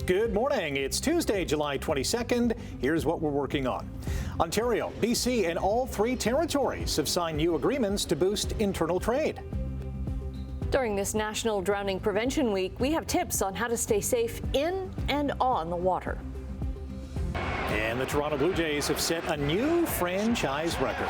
Good morning. It's Tuesday, July 22nd. Here's what we're working on. Ontario, BC, and all three territories have signed new agreements to boost internal trade. During this National Drowning Prevention Week, we have tips on how to stay safe in and on the water. And the Toronto Blue Jays have set a new franchise record.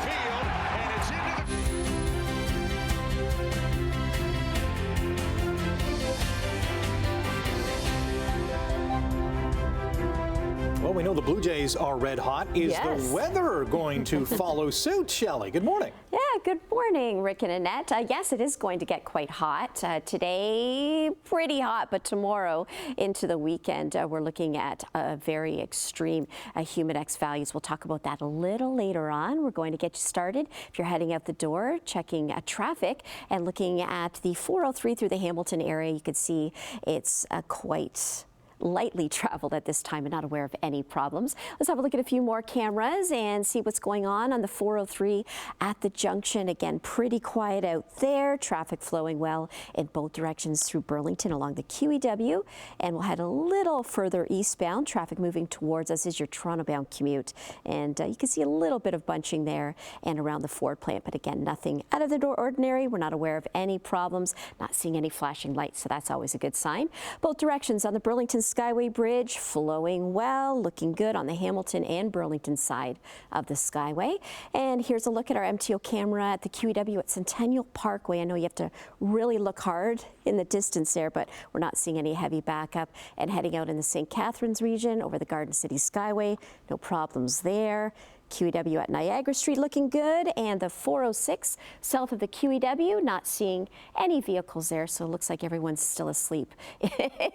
Well, we know the Blue Jays are red hot. Is the weather going to follow suit, Shelley? Good morning. Yeah, good morning, Rick and Annette. Yes, it is going to get quite hot. Today, pretty hot, but tomorrow into the weekend, we're looking at very extreme humidex values. We'll talk about that a little later on. We're going to get you started. If you're heading out the door, checking traffic and looking at the 403 through the Hamilton area, you can see it's quite lightly traveled at this time and not aware of any problems. Let's have a look at a few more cameras and see what's going on the 403 at the junction. Again, pretty quiet out there. Traffic flowing well in both directions through Burlington along the QEW. And we'll head a little further eastbound. Traffic moving towards us is your Toronto-bound commute. And you can see a little bit of bunching there and around the Ford plant. But again, nothing out of the ordinary. We're not aware of any problems, not seeing any flashing lights. So that's always a good sign. Both directions on the Burlington Skyway Bridge flowing well, looking good on the Hamilton and Burlington side of the Skyway. And here's a look at our MTO camera at the QEW at Centennial Parkway. I know you have to really look hard in the distance there, but we're not seeing any heavy backup. And heading out in the St. Catharines region over the Garden City Skyway, no problems there. QEW at Niagara Street looking good, and the 406 south of the QEW, not seeing any vehicles there, so it looks like everyone's still asleep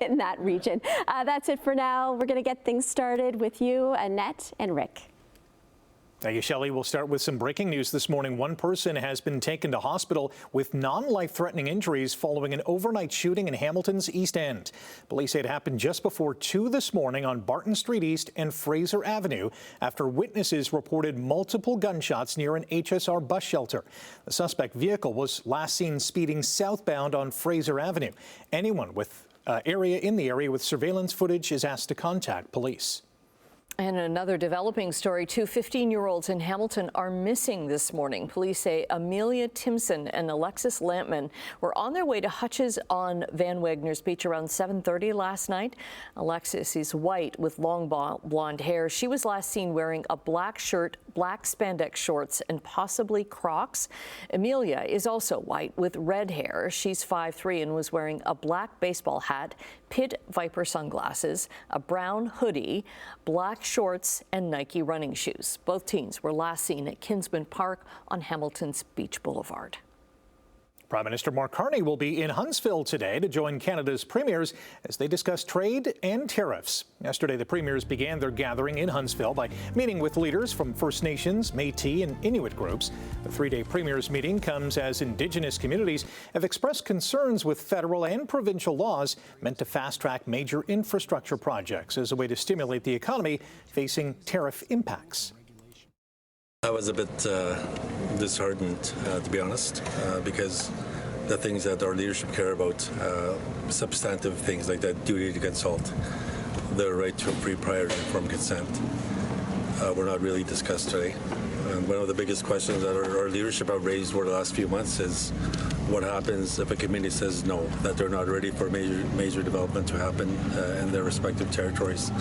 in that region. That's it for now. We're going to get things started with you, Annette and Rick. Thank you, Shelley. We'll start with some breaking news this morning. One person has been taken to hospital with non-life-threatening injuries following an overnight shooting in Hamilton's East End. Police say it happened just before 2 this morning on Barton Street East and Fraser Avenue after witnesses reported multiple gunshots near an HSR bus shelter. The suspect vehicle was last seen speeding southbound on Fraser Avenue. Anyone with in the area with surveillance footage is asked to contact police. And another developing story, two 15-year-olds in Hamilton are missing this morning. Police say Amelia Timson and Alexis Lampman were on their way to Hutch's on Van Wagner's Beach around 7:30 last night. Alexis is white with long blonde hair. She was last seen wearing a black shirt, black spandex shorts, and possibly Crocs. Amelia is also white with red hair. She's 5'3" and was wearing a black baseball hat, Pit Viper sunglasses, a brown hoodie, black shorts, and Nike running shoes. Both teens were last seen at Kinsman Park on Hamilton's Beach Boulevard. Prime Minister Mark Carney will be in Huntsville today to join Canada's premiers as they discuss trade and tariffs. Yesterday, the premiers began their gathering in Huntsville by meeting with leaders from First Nations, Métis, and Inuit groups. The three-day premiers meeting comes as Indigenous communities have expressed concerns with federal and provincial laws meant to fast-track major infrastructure projects as a way to stimulate the economy facing tariff impacts. I was a bit disheartened, to be honest, because the things that our leadership care about, substantive things like that duty to consult, the right to free prior and informed consent, were not really discussed today. And one of the biggest questions that our leadership have raised over the last few months is what happens if a community says no, that they're not ready for major development to happen in their respective territories.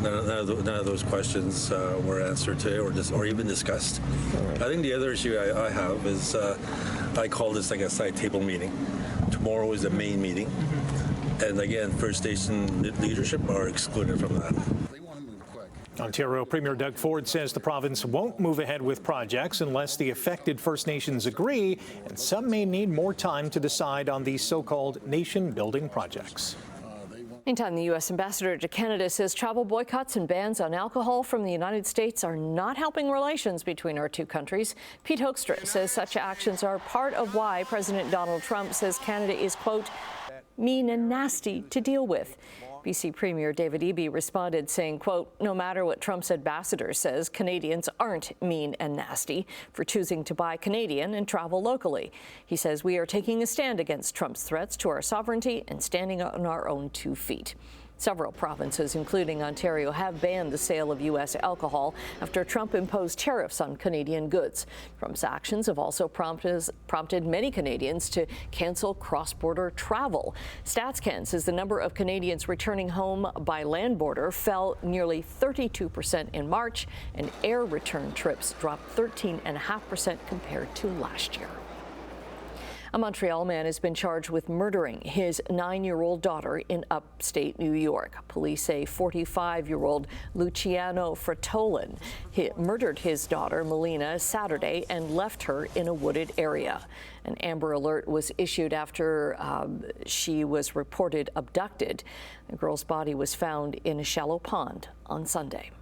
None of those questions were answered today or even discussed. I think the other issue I have is I call this like a side table meeting. Tomorrow is the main meeting. And again, First Nation leadership are excluded from that. Ontario Premier Doug Ford says the province won't move ahead with projects unless the affected First Nations agree, and some may need more time to decide on these so-called nation-building projects. Meantime, the U.S. ambassador to Canada says travel boycotts and bans on alcohol from the United States are not helping relations between our two countries. Pete Hoekstra says such actions are part of why President Donald Trump says Canada is, quote, mean and nasty to deal with. BC Premier David Eby responded saying, quote, no matter what Trump's ambassador says, Canadians aren't mean and nasty for choosing to buy Canadian and travel locally. He says we are taking a stand against Trump's threats to our sovereignty and standing on our own 2 feet. Several provinces, including Ontario, have banned the sale of U.S. alcohol after Trump imposed tariffs on Canadian goods. Trump's actions have also prompted many Canadians to cancel cross-border travel. StatsCan says the number of Canadians returning home by land border fell nearly 32% in March, and air return trips dropped 13.5% compared to last year. A Montreal man has been charged with murdering his 9-year-old daughter in upstate New York. Police say 45-year-old Luciano Fratolin murdered his daughter, Melina, Saturday and left her in a wooded area. An Amber Alert was issued after she was reported abducted. The girl's body was found in a shallow pond on Sunday.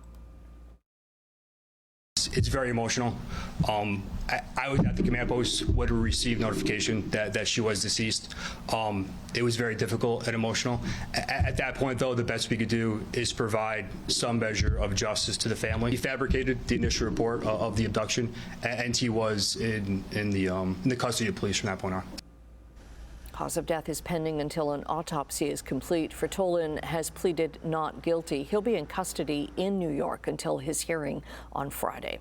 It's very emotional. I was at the command post when we received notification that she was deceased. It was very difficult and emotional. At that point, though, the best we could do is provide some measure of justice to the family. He fabricated the initial report of the abduction, and he was in the custody of police from that point on. Cause of death is pending until an autopsy is complete. Fratolin has pleaded not guilty. He'll be in custody in New York until his hearing on Friday.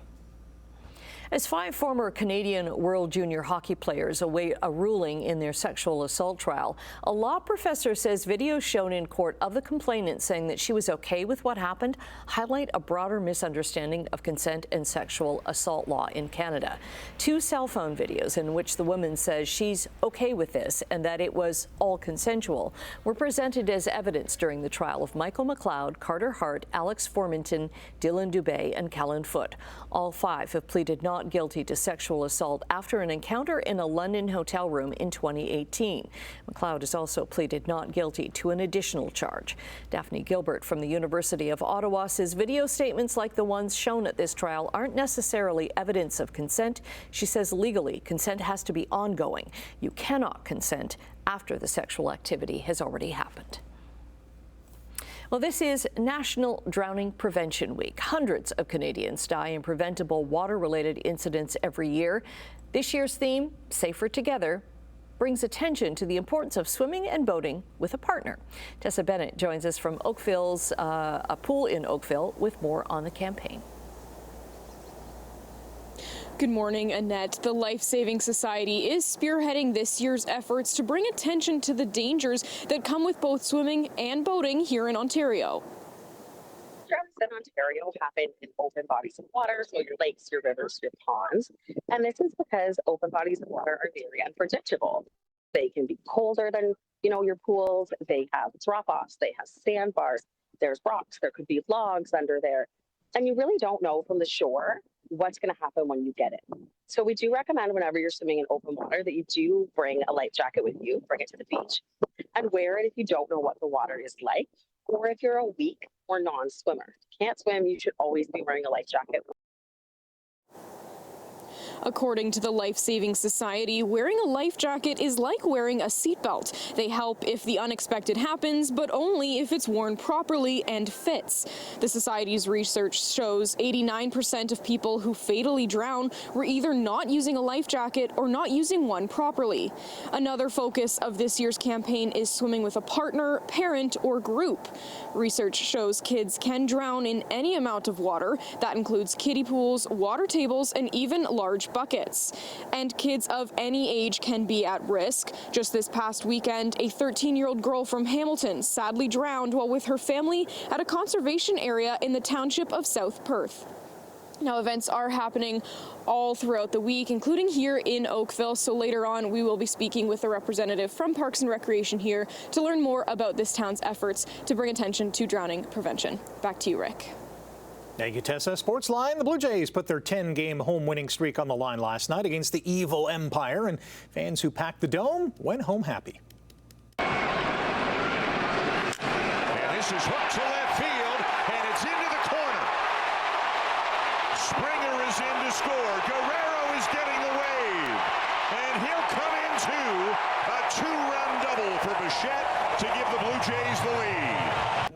As 5 former Canadian World Junior hockey players await a ruling in their sexual assault trial, a law professor says videos shown in court of the complainant saying that she was okay with what happened highlight a broader misunderstanding of consent and sexual assault law in Canada. 2 cell phone videos in which the woman says she's okay with this and that it was all consensual were presented as evidence during the trial of Michael McLeod, Carter Hart, Alex Formanton, Dylan Dubé, and Callan Foote. All 5 have pleaded not guilty to sexual assault after an encounter in a London hotel room in 2018. McLeod has also pleaded not guilty to an additional charge. Daphne Gilbert from the University of Ottawa says video statements like the ones shown at this trial aren't necessarily evidence of consent. She says legally, consent has to be ongoing. You cannot consent after the sexual activity has already happened. Well, this is National Drowning Prevention Week. Hundreds of Canadians die in preventable water-related incidents every year. This year's theme, Safer Together, brings attention to the importance of swimming and boating with a partner. Tessa Bennett joins us from Oakville's a pool in Oakville with more on the campaign. Good morning, Annette. The Life Saving Society is spearheading this year's efforts to bring attention to the dangers that come with both swimming and boating here in Ontario. Drowns in Ontario happen in open bodies of water, so your lakes, your rivers, your ponds. And this is because open bodies of water are very unpredictable. They can be colder than, your pools. They have drop-offs. They have sandbars. There's rocks. There could be logs under there. And you really don't know from the shore what's going to happen when you get it. So we do recommend whenever you're swimming in open water that you do bring a life jacket with you, bring it to the beach, and wear it if you don't know what the water is like, or if you're a weak or non-swimmer. If you can't swim, you should always be wearing a life jacket. According to the Life Saving Society, wearing a life jacket is like wearing a seatbelt. They help if the unexpected happens, but only if it's worn properly and fits. The Society's research shows 89% of people who fatally drown were either not using a life jacket or not using one properly. Another focus of this year's campaign is swimming with a partner, parent, or group. Research shows kids can drown in any amount of water. That includes kiddie pools, water tables, and even large buckets. And kids of any age can be at risk. Just this past weekend, a 13-year-old girl from Hamilton sadly drowned while with her family at a conservation area in the township of South Perth. Now, events are happening all throughout the week, including here in Oakville. So later on, we will be speaking with a representative from Parks and Recreation here to learn more about this town's efforts to bring attention to drowning prevention. Back to you, Rick. Thank you, Tessa. Sports Line, the Blue Jays put their 10-game home winning streak on the line last night against the evil Empire, and fans who packed the Dome went home happy. And this is hooked to left field, and it's into the corner. Springer is in to score. Guerrero is getting the wave. And he'll come in two. A 2-run double for Bichette to give the Blue Jays the lead.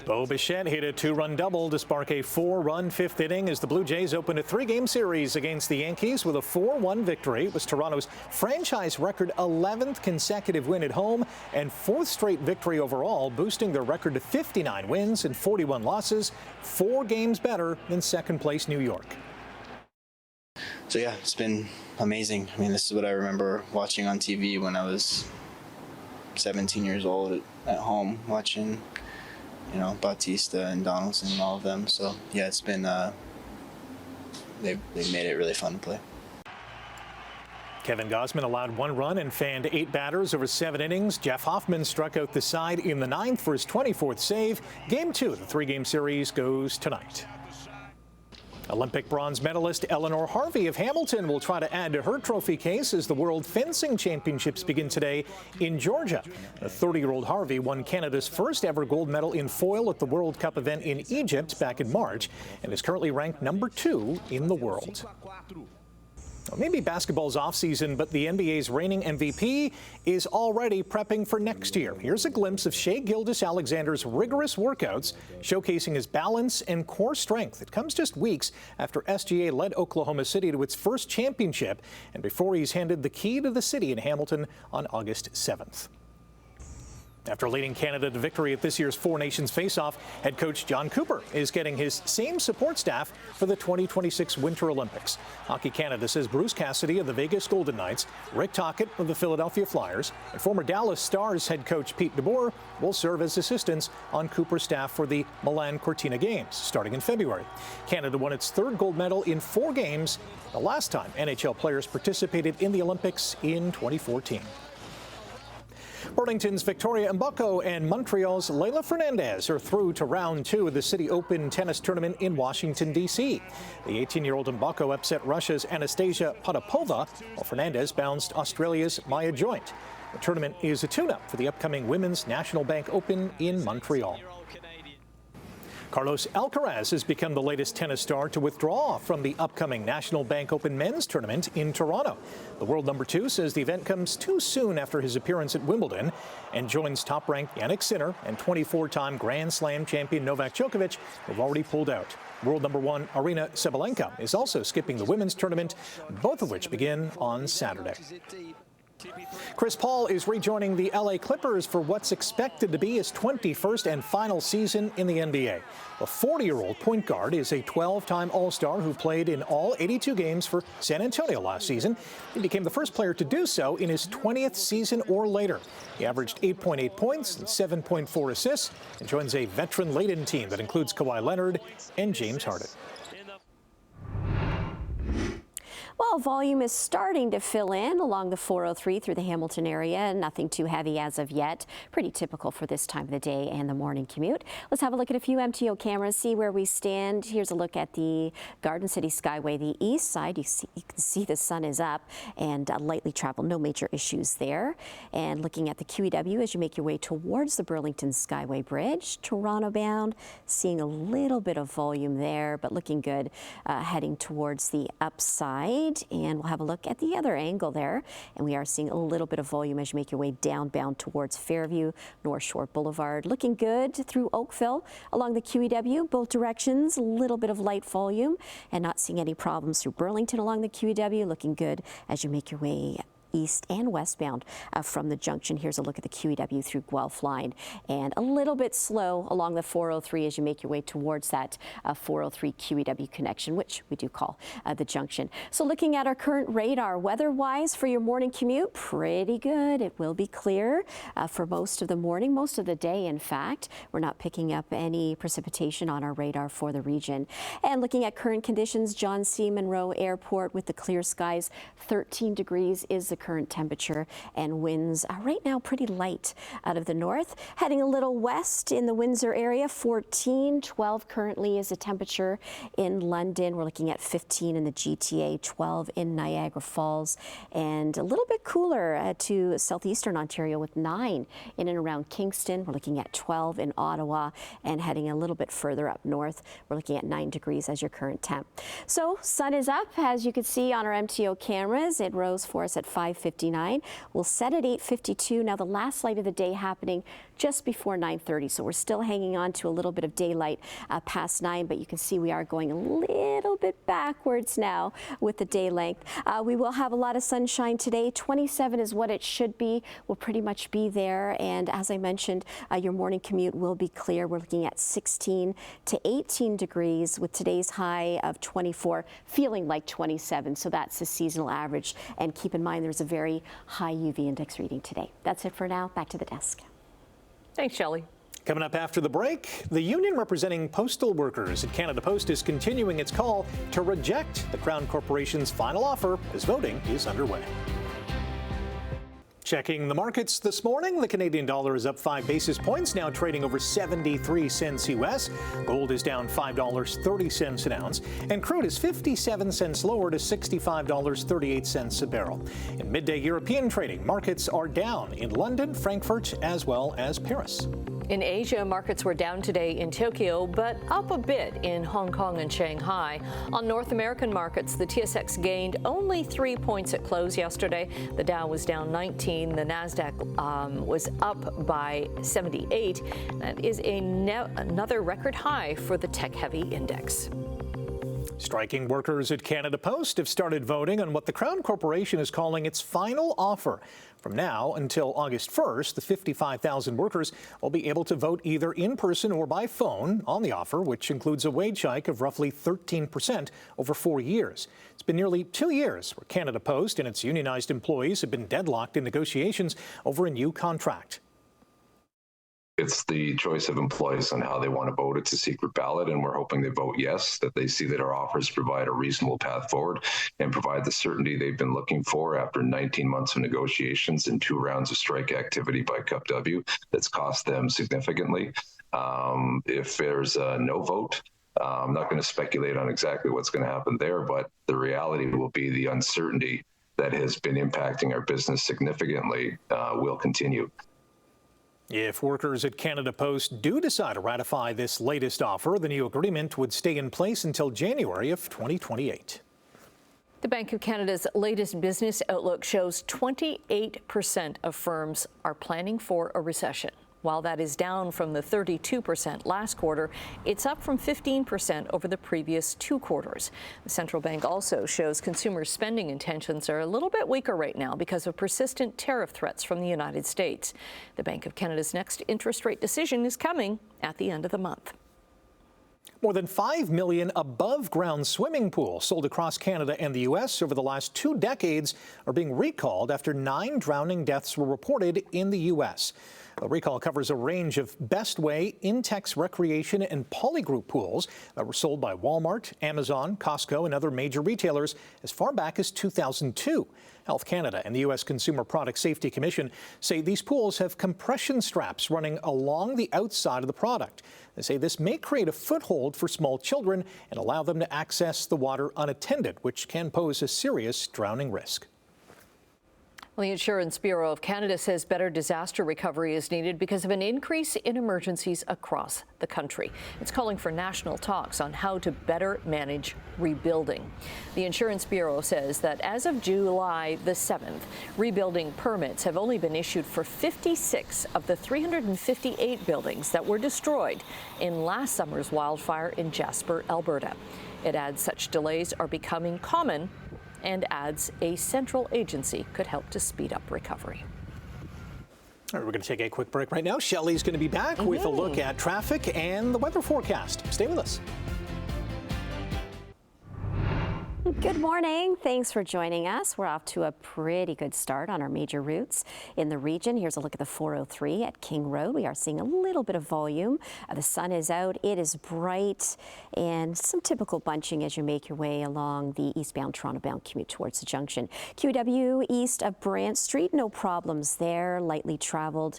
Bo Bichette hit a 2-run double to spark a 4-run fifth inning as the Blue Jays opened a 3-game series against the Yankees with a 4-1 victory. It was Toronto's franchise record 11th consecutive win at home and 4th straight victory overall, boosting their record to 59 wins and 41 losses, 4 games better than second-place New York. So yeah, it's been amazing. I mean, this is what I remember watching on TV when I was 17 years old at home, watching, you know, Bautista and Donaldson and all of them. So yeah, it's been they've made it really fun to play. Kevin Gausman allowed 1 run and fanned 8 batters over 7 innings. Jeff Hoffman struck out the side in the 9th for his 24th save. Game 2 of the 3-game series goes tonight. Olympic bronze medalist Eleanor Harvey of Hamilton will try to add to her trophy case as the World Fencing Championships begin today in Georgia. The 30-year-old Harvey won Canada's first ever gold medal in foil at the World Cup event in Egypt back in March and is currently ranked number 2 in the world. Well, maybe basketball's off-season, but the NBA's reigning MVP is already prepping for next year. Here's a glimpse of Shai Gilgeous-Alexander's rigorous workouts, showcasing his balance and core strength. It comes just weeks after SGA led Oklahoma City to its first championship, and before he's handed the key to the city in Hamilton on August 7th. After leading Canada to victory at this year's Four Nations face-off, head coach John Cooper is getting his same support staff for the 2026 Winter Olympics. Hockey Canada says Bruce Cassidy of the Vegas Golden Knights, Rick Tocchet of the Philadelphia Flyers, and former Dallas Stars head coach Pete DeBoer will serve as assistants on Cooper's staff for the Milan Cortina Games starting in February. Canada won its 3rd gold medal in 4 games, the last time NHL players participated in the Olympics in 2014. Burlington's Victoria Mboko and Montreal's Leylah Fernandez are through to round 2 of the City Open tennis tournament in Washington, D.C. The 18-year-old Mboko upset Russia's Anastasia Potapova, while Fernandez bounced Australia's Maya Joint. The tournament is a tune-up for the upcoming Women's National Bank Open in Montreal. Carlos Alcaraz has become the latest tennis star to withdraw from the upcoming National Bank Open men's tournament in Toronto. The world number 2 says the event comes too soon after his appearance at Wimbledon and joins top-ranked Jannik Sinner and 24-time Grand Slam champion Novak Djokovic, who have already pulled out. World number 1 Aryna Sabalenka is also skipping the women's tournament, both of which begin on Saturday. Chris Paul is rejoining the LA Clippers for what's expected to be his 21st and final season in the NBA. The 40-year-old point guard is a 12-time All-Star who played in all 82 games for San Antonio last season. He became the first player to do so in his 20th season or later. He averaged 8.8 points and 7.4 assists and joins a veteran-laden team that includes Kawhi Leonard and James Harden. Well, volume is starting to fill in along the 403 through the Hamilton area. Nothing too heavy as of yet. Pretty typical for this time of the day and the morning commute. Let's have a look at a few MTO cameras, see where we stand. Here's a look at the Garden City Skyway, the east side. You can see the sun is up and lightly traveled. No major issues there. And looking at the QEW as you make your way towards the Burlington Skyway Bridge, Toronto bound, seeing a little bit of volume there, but looking good heading towards the upside. And we'll have a look at the other angle there. And we are seeing a little bit of volume as you make your way downbound towards Fairview, North Shore Boulevard. Looking good through Oakville along the QEW, both directions, a little bit of light volume and not seeing any problems through Burlington along the QEW. Looking good as you make your way east and westbound from the junction. Here's a look at the QEW through Guelph line, and a little bit slow along the 403 as you make your way towards that 403 QEW connection, which we do call the junction. So looking at our current radar, weather-wise for your morning commute, pretty good. It will be clear for most of the morning, most of the day, in fact. We're not picking up any precipitation on our radar for the region. And looking at current conditions, John C. Munro Airport with the clear skies, 13 degrees is the current temperature, and winds are right now pretty light out of the north. Heading a little west in the Windsor area, 14, 12 currently is the temperature in London. We're looking at 15 in the GTA, 12 in Niagara Falls, and a little bit cooler to southeastern Ontario with 9 in and around Kingston. We're looking at 12 in Ottawa, and heading a little bit further up north, we're looking at 9 degrees as your current temp. So sun is up, as you can see on our MTO cameras. It rose for us at 5:59. We'll set at 8:52. Now the last light of the day happening just before 9:30. So we're still hanging on to a little bit of daylight past 9, but you can see we are going a little bit backwards now with the day length. We will have a lot of sunshine today. 27 is what it should be. We'll pretty much be there. And as I mentioned, your morning commute will be clear. We're looking at 16 to 18 degrees with today's high of 24, feeling like 27. So that's the seasonal average. And keep in mind, there's a very high UV index reading today. That's it for now. Back to the desk. Thanks, Shelley. Coming up after the break, the union representing postal workers at Canada Post is continuing its call to reject the Crown Corporation's final offer as voting is underway. Checking the markets this morning, the Canadian dollar is up 5 basis points, now trading over 73 cents U.S. Gold is down $5.30 an ounce, and crude is 57 cents lower to $65.38 a barrel. In midday European trading, markets are down in London, Frankfurt, as well as Paris. In Asia, markets were down today in Tokyo, but up a bit in Hong Kong and Shanghai. On North American markets, the TSX gained only 3 points at close yesterday. The Dow was down 19. The Nasdaq was up by 78. That is another record high for the tech-heavy index. Striking workers at Canada Post have started voting on what the Crown Corporation is calling its final offer. From now until August 1st, the 55,000 workers will be able to vote either in person or by phone on the offer, which includes a wage hike of roughly 13% over 4 years. It's been nearly 2 years where Canada Post and its unionized employees have been deadlocked in negotiations over a new contract. It's the choice of employees on how they want to vote. It's a secret ballot, and we're hoping they vote yes, that they see that our offers provide a reasonable path forward and provide the certainty they've been looking for after 19 months of negotiations and 2 rounds of strike activity by CUPW that's cost them significantly. If there's a no vote, I'm not going to speculate on exactly what's going to happen there, but the reality will be the uncertainty that has been impacting our business significantly will continue. If workers at Canada Post do decide to ratify this latest offer, the new agreement would stay in place until January of 2028. The Bank of Canada's latest business outlook shows 28% of firms are planning for a recession. While that is down from the 32% last quarter, it's up from 15% over the previous 2 quarters. The central bank also shows consumer spending intentions are a little bit weaker right now because of persistent tariff threats from the United States. The Bank of Canada's next interest rate decision is coming at the end of the month. More than 5 million above-ground swimming pools sold across Canada and the U.S. over the last 2 decades are being recalled after 9 drowning deaths were reported in the U.S. The recall covers a range of Best Way, Intex Recreation, and Polygroup pools that were sold by Walmart, Amazon, Costco, and other major retailers as far back as 2002. Health Canada and the U.S. Consumer Product Safety Commission say these pools have compression straps running along the outside of the product. They say this may create a foothold for small children and allow them to access the water unattended, which can pose a serious drowning risk. Well, the Insurance Bureau of Canada says better disaster recovery is needed because of an increase in emergencies across the country. It's calling for national talks on how to better manage rebuilding. The Insurance Bureau says that as of July the 7th, rebuilding permits have only been issued for 56 of the 358 buildings that were destroyed in last summer's wildfire in Jasper, Alberta. It adds such delays are becoming common and adds a central agency could help to speed up recovery. All right, we're going to take a quick break right now. Shelley's going to be back with a look at traffic and the weather forecast. Stay with us. Good morning. Thanks for joining us. We're off to a pretty good start on our major routes in the region. Here's a look at the 403 at King Road. We are seeing a little bit of volume. The sun is out. It is bright and some typical bunching as you make your way along the eastbound Toronto-bound commute towards the junction. QEW east of Brant Street, no problems there. Lightly traveled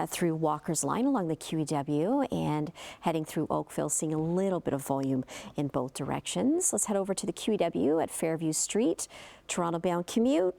through Walker's Line along the QEW and heading through Oakville, seeing a little bit of volume in both directions. Let's head over to the QEW at Fairview Street. Toronto-bound commute,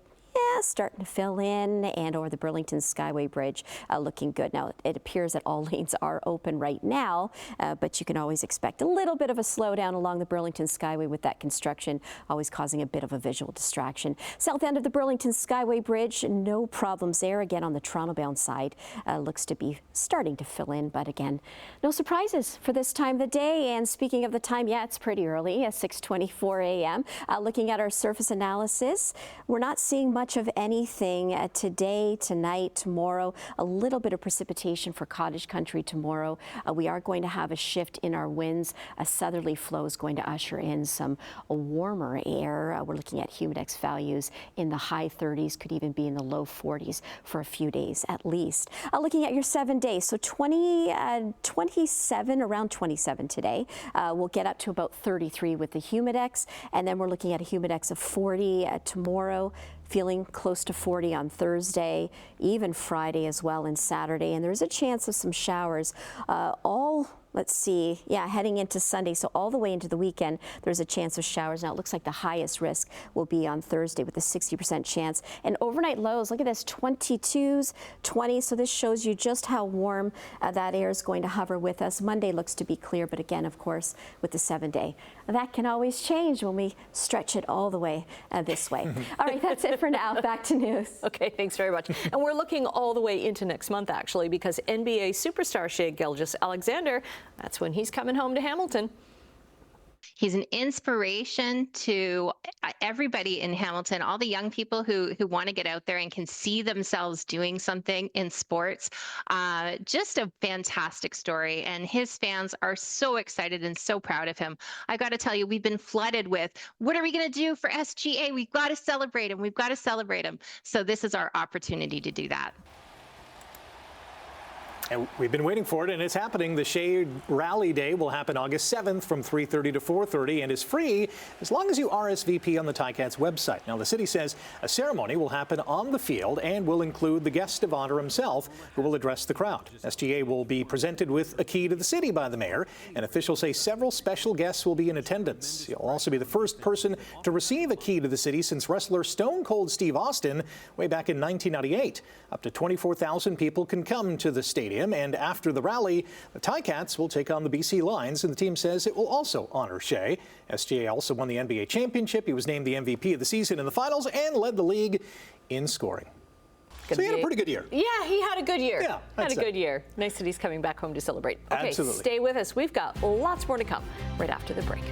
starting to fill in, and over the Burlington Skyway Bridge looking good. Now, it appears that all lanes are open right now, but you can always expect a little bit of a slowdown along the Burlington Skyway with that construction, always causing a bit of a visual distraction. South end of the Burlington Skyway Bridge, no problems there. Again, on the Toronto-bound side, looks to be starting to fill in, but again, no surprises for this time of the day. And speaking of the time, yeah, it's pretty early at 6:24 a.m. Looking at our surface analysis, we're not seeing much of anything today, tonight, tomorrow. A little bit of precipitation for cottage country tomorrow. We are going to have a shift in our winds. A southerly flow is going to usher in some warmer air. We're looking at humidex values in the high 30s, could even be in the low 40s for a few days at least. Looking at your 7 days, so 27, around 27 today. We'll get up to about 33 with the humidex, and then we're looking at a humidex of 40 tomorrow. Feeling close to 40 on Thursday, even Friday as well, and Saturday. And there's a chance of some showers heading into Sunday. So all the way into the weekend, there's a chance of showers. Now it looks like the highest risk will be on Thursday with a 60% chance. And overnight lows, look at this, 22s, 20s. So this shows you just how warm that air is going to hover with us. Monday looks to be clear, but again, of course, with the 7-day. That can always change when we stretch it all the way this way. All right, that's it for now. Back to news. Okay, thanks very much. And we're looking all the way into next month, actually, because NBA superstar Shai Gilgeous-Alexander, that's when he's coming home to Hamilton. He's an inspiration to everybody in Hamilton, all the young people who want to get out there and can see themselves doing something in sports. Just a fantastic story, and his fans are so excited and so proud of him. I got to tell you, we've been flooded with, what are we going to do for SGA? We've got to celebrate him. We've got to celebrate him. So this is our opportunity to do that. And we've been waiting for it, and it's happening. The Shai Rally Day will happen August 7th from 3:30 to 4:30 and is free as long as you RSVP on the Ticats website. Now, the city says a ceremony will happen on the field and will include the guest of honor himself, who will address the crowd. SGA will be presented with a key to the city by the mayor, and officials say several special guests will be in attendance. He'll also be the first person to receive a key to the city since wrestler Stone Cold Steve Austin way back in 1998. Up to 24,000 people can come to the stadium. And after the rally, the Ticats will take on the BC Lions, and the team says it will also honor Shai. SGA also won the NBA championship. He was named the MVP of the season in the finals and led the league in scoring. So he had a pretty good year. Yeah, he had a good year. Yeah, had a good year. Nice that he's coming back home to celebrate. Okay, Absolutely. Stay with us. We've got lots more to come right after the break.